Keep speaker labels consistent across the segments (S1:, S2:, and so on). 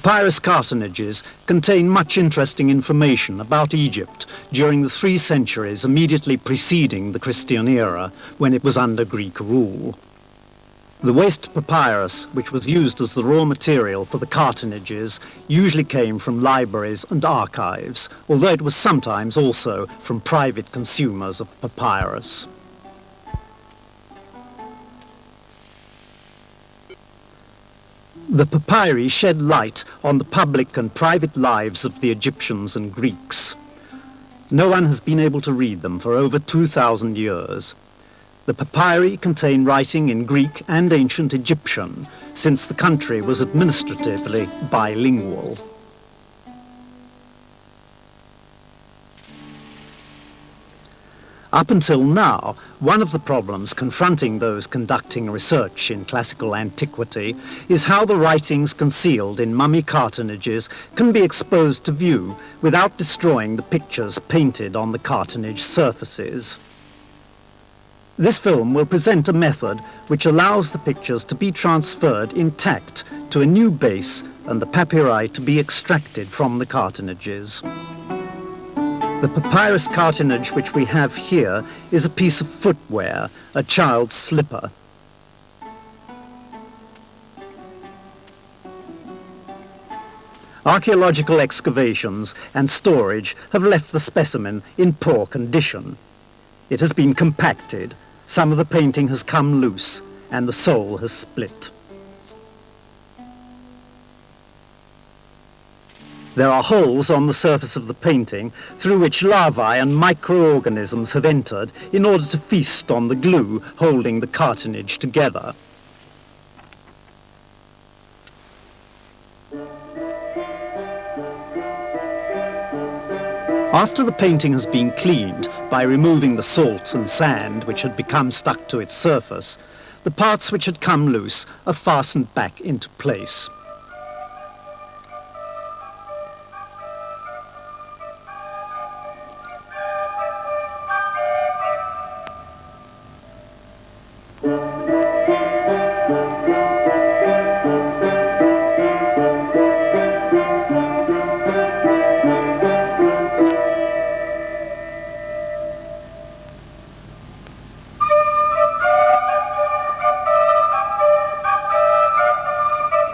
S1: Papyrus cartonnages contain much interesting information about Egypt during the 3 centuries immediately preceding the Christian era, when it was under Greek rule. The waste papyrus, which was used as the raw material for the cartonnages, usually came from libraries and archives, although it was sometimes also from private consumers of papyrus. The papyri shed light on the public and private lives of the Egyptians and Greeks. No one has been able to read them for over 2,000 years. The papyri contain writing in Greek and ancient Egyptian, since the country was administratively bilingual. Up until now, one of the problems confronting those conducting research in classical antiquity is how the writings concealed in mummy cartonnages can be exposed to view without destroying the pictures painted on the cartonnage surfaces. This film will present a method which allows the pictures to be transferred intact to a new base and the papyri to be extracted from the cartonnages. The papyrus cartonnage which we have here is a piece of footwear, a child's slipper. Archaeological excavations and storage have left the specimen in poor condition. It has been compacted, some of the painting has come loose, and the sole has split. There are holes on the surface of the painting through which larvae and microorganisms have entered in order to feast on the glue holding the cartonnage together. After the painting has been cleaned by removing the salt and sand which had become stuck to its surface, the parts which had come loose are fastened back into place.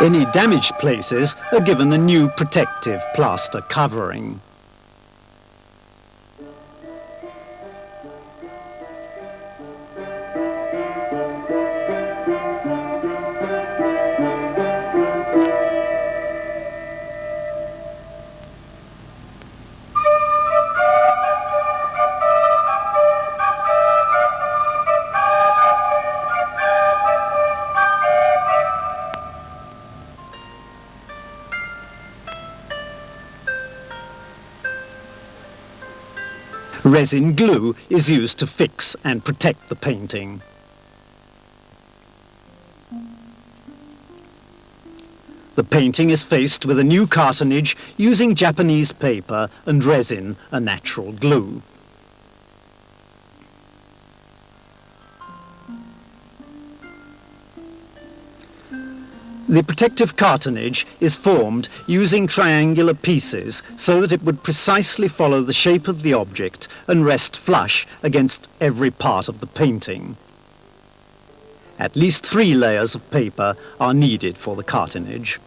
S1: Any damaged places are given a new protective plaster covering. Resin glue is used to fix and protect the painting. The painting is faced with a new cartonnage using Japanese paper and resin, a natural glue. The protective cartonnage is formed using triangular pieces so that it would precisely follow the shape of the object and rest flush against every part of the painting. At least 3 layers of paper are needed for the cartonnage.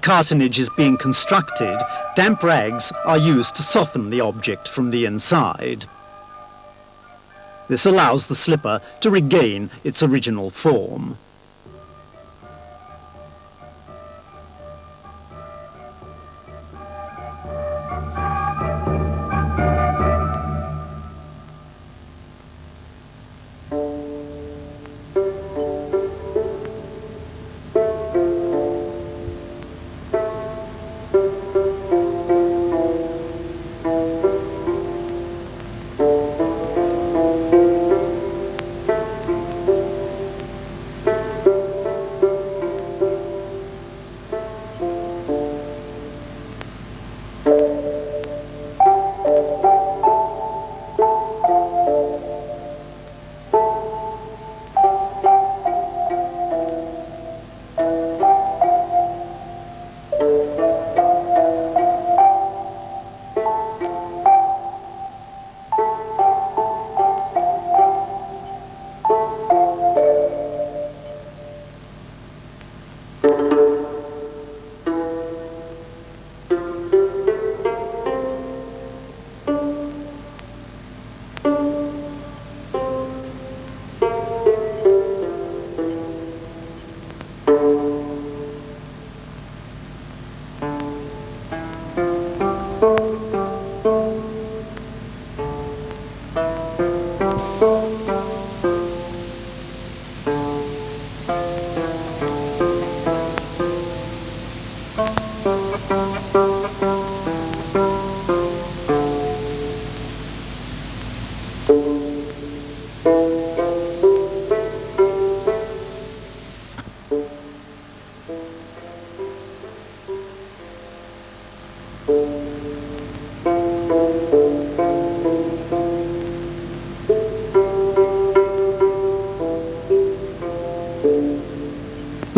S1: cartonnage is being constructed, damp rags are used to soften the object from the inside. This allows the slipper to regain its original form.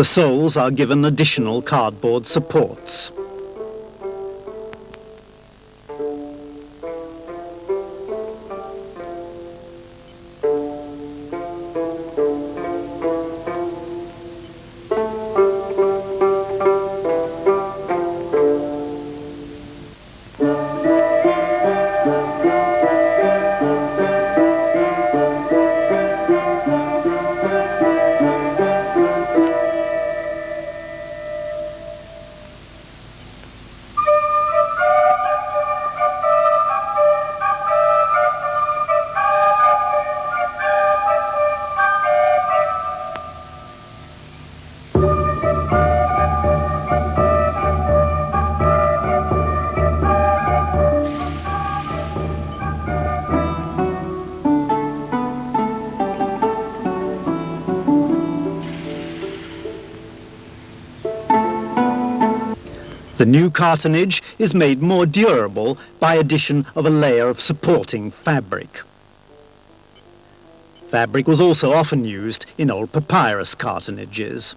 S1: The soles are given additional cardboard supports. The new cartonnage is made more durable by addition of a layer of supporting fabric. Fabric was also often used in old papyrus cartonnages.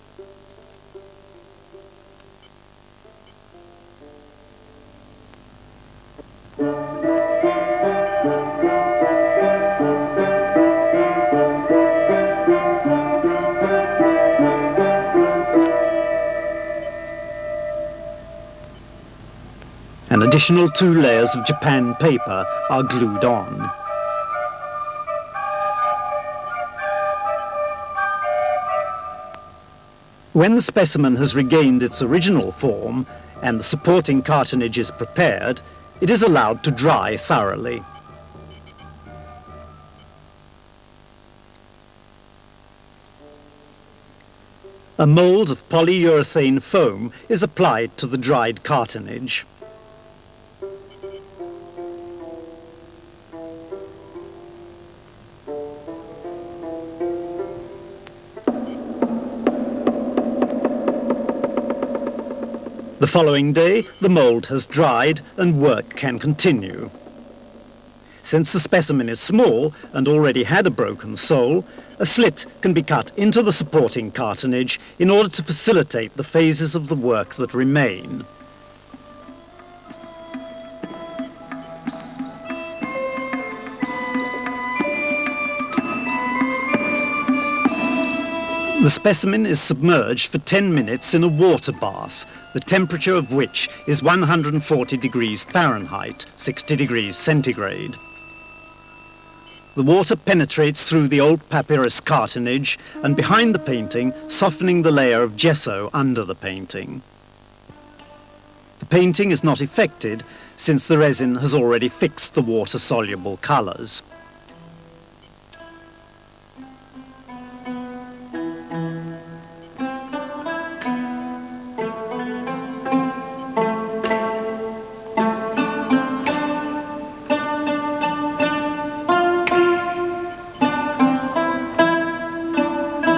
S1: An additional 2 layers of Japan paper are glued on. When the specimen has regained its original form and the supporting cartonnage is prepared, it is allowed to dry thoroughly. A mould of polyurethane foam is applied to the dried cartonnage. The following day, the mould has dried and work can continue. Since the specimen is small and already had a broken sole, a slit can be cut into the supporting cartonnage in order to facilitate the phases of the work that remain. The specimen is submerged for 10 minutes in a water bath, the temperature of which is 140 degrees Fahrenheit, 60 degrees centigrade. The water penetrates through the old papyrus cartonnage and behind the painting, softening the layer of gesso under the painting. The painting is not affected since the resin has already fixed the water-soluble colours.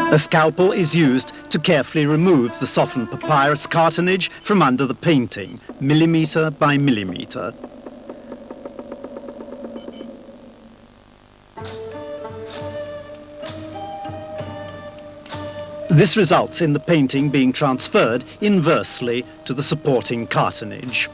S1: A scalpel is used to carefully remove the softened papyrus cartonnage from under the painting, millimetre by millimetre. This results in the painting being transferred inversely to the supporting cartonnage.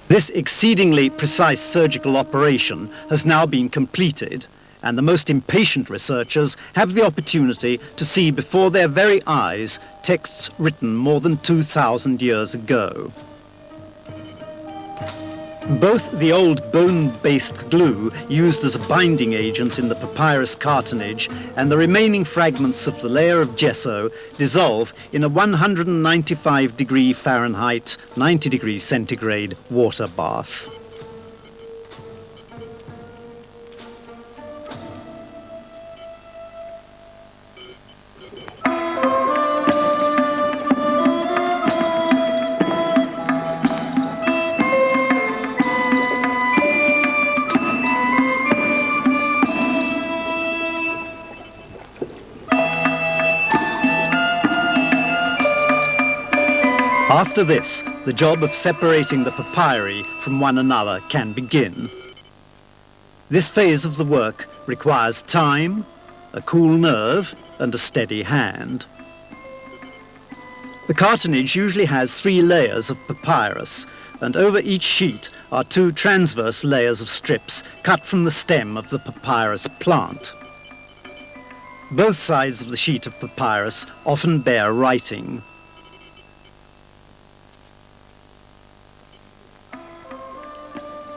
S1: This exceedingly precise surgical operation has now been completed, and the most impatient researchers have the opportunity to see before their very eyes texts written more than 2,000 years ago. Both the old bone-based glue used as a binding agent in the papyrus cartonnage and the remaining fragments of the layer of gesso dissolve in a 195 degree Fahrenheit, 90 degrees centigrade water bath. After this, the job of separating the papyri from one another can begin. This phase of the work requires time, a cool nerve, and a steady hand. The cartonnage usually has 3 layers of papyrus, and over each sheet are 2 transverse layers of strips cut from the stem of the papyrus plant. Both sides of the sheet of papyrus often bear writing.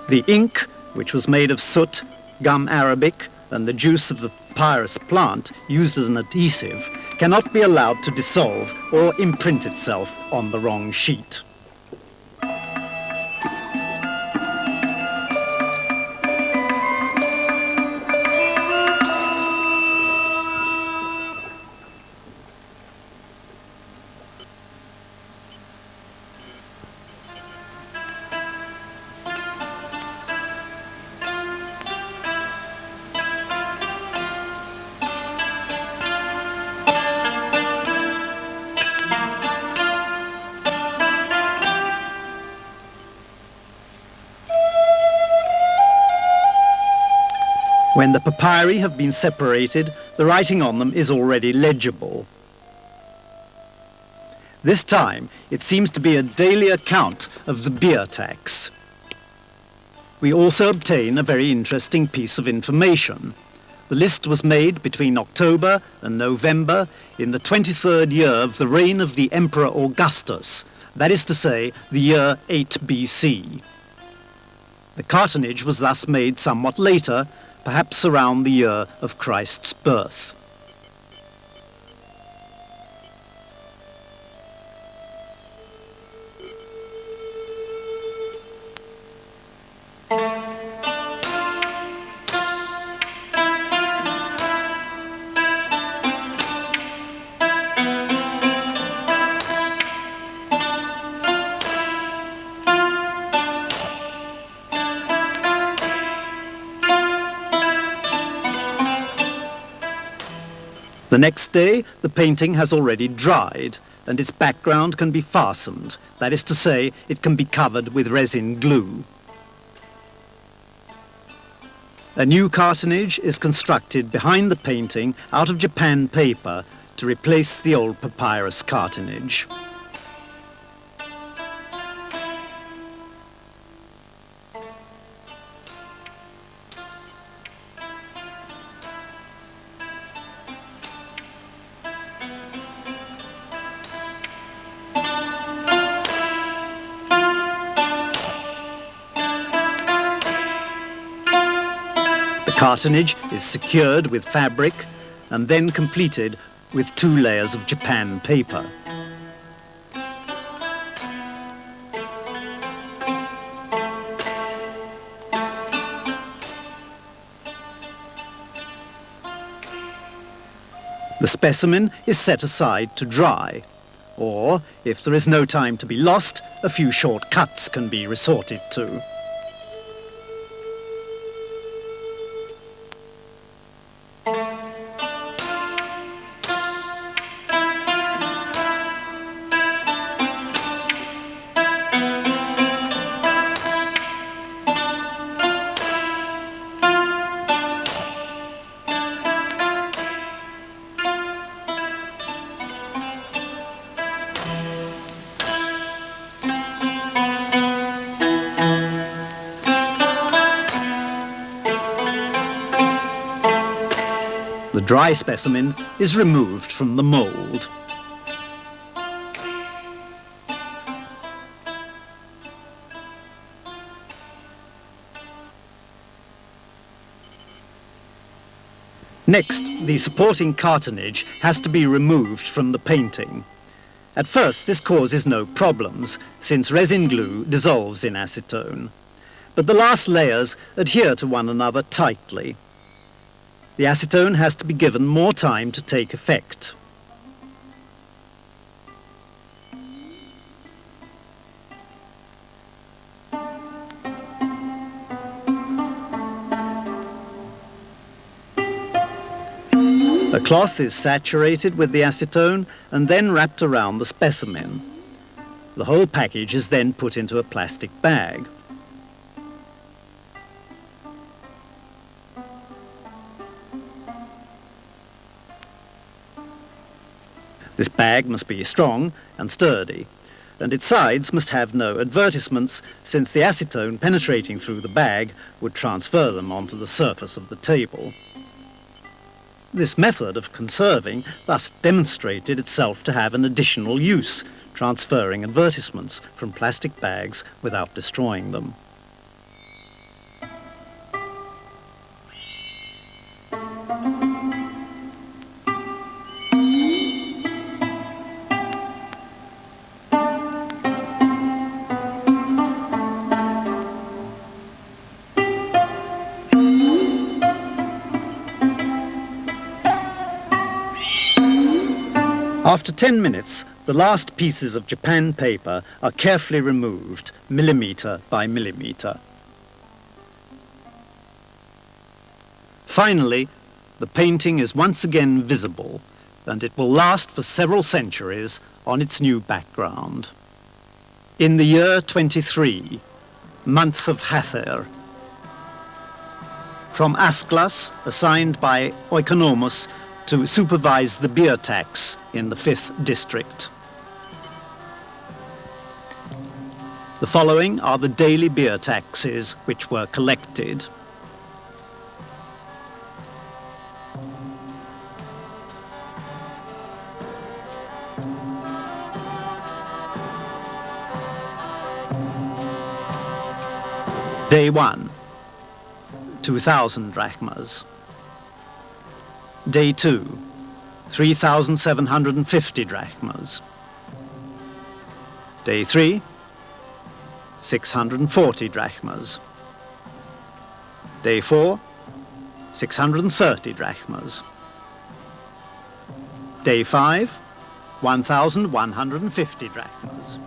S1: The ink, which was made of soot, gum arabic, and the juice of the papyrus plant used as an adhesive, cannot be allowed to dissolve or imprint itself on the wrong sheet. When the papyri have been separated, the writing on them is already legible. This time, it seems to be a daily account of the beer tax. We also obtain a very interesting piece of information. The list was made between October and November in the 23rd year of the reign of the Emperor Augustus, that is to say, the year 8 BC. The cartonnage was thus made somewhat later, perhaps around the year of Christ's birth. The next day, the painting has already dried, and its background can be fastened. That is to say, it can be covered with resin glue. A new cartonnage is constructed behind the painting out of Japan paper to replace the old papyrus cartonnage. The cartonnage is secured with fabric and then completed with 2 layers of Japan paper. The specimen is set aside to dry, or, if there is no time to be lost, a few short cuts can be resorted to. The dry specimen is removed from the mould. Next, the supporting cartonnage has to be removed from the painting. At first, this causes no problems, since resin glue dissolves in acetone. But the last layers adhere to one another tightly. The acetone has to be given more time to take effect. A cloth is saturated with the acetone and then wrapped around the specimen. The whole package is then put into a plastic bag. This bag must be strong and sturdy, and its sides must have no advertisements, since the acetone penetrating through the bag would transfer them onto the surface of the table. This method of conserving thus demonstrated itself to have an additional use, transferring advertisements from plastic bags without destroying them. After 10 minutes, the last pieces of Japan paper are carefully removed, millimetre by millimetre. Finally, the painting is once again visible, and it will last for several centuries on its new background. In the year 23, month of Hather, from Asklas, assigned by Oikonomos to supervise the beer tax in the 5th district. The following are the daily beer taxes which were collected. Day 1, 2,000 drachmas. Day 2, 3,750 drachmas. Day 3, 640 drachmas. Day 4, 630 drachmas. Day 5, 1,150 drachmas.